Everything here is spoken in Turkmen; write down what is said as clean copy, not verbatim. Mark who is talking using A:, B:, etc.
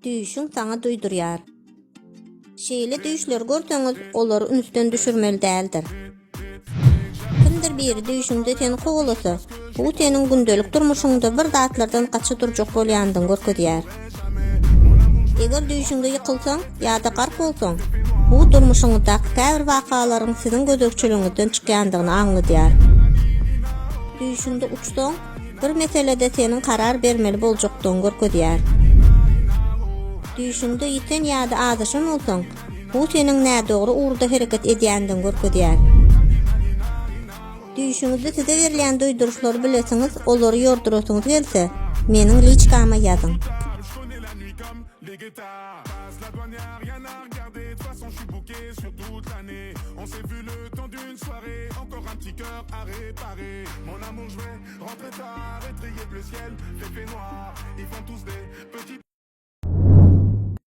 A: Düýüşüň saňa duýdurýar. Şeýle düýüşler görseňiz, olary ünsden düşürmeli däldir. Kimdir biri düýüşiňde seni kogalasa, bu seniň gündelik durmuşyňda bir zatlardan gaçy durjak bolýandyň görkezýär. Eger düýüşiňde ýykylsaň ýa-da garp bolsaň, bu durmuşyňda käbir wakalaryň siziň gözekçiligiňizden çykýandygyny aňladýar. Düýüşiňde uçsaň, bir meselede seniň karar bermeli boljakdygyny görkezýär. Düýüşiňde ýiten ýa-da azaşan bolsaň, bu seniň nädogry uğurda hereket edýändiňi görkezýär. Düýüşiňizde size berilýän duýduruşlary bilesiňiz, olary ýordurasyňyz gelse, meniň liçkama ýazyň.
B: La douanière, rien à regarder, de toute façon je suis bouqué sur toute l'année. On s'est vu le temps d'une soirée, encore un petit cœur à réparer. Mon amour, je vais rentrer tard, étrier bleu ciel, fait noir, ils font tous des petits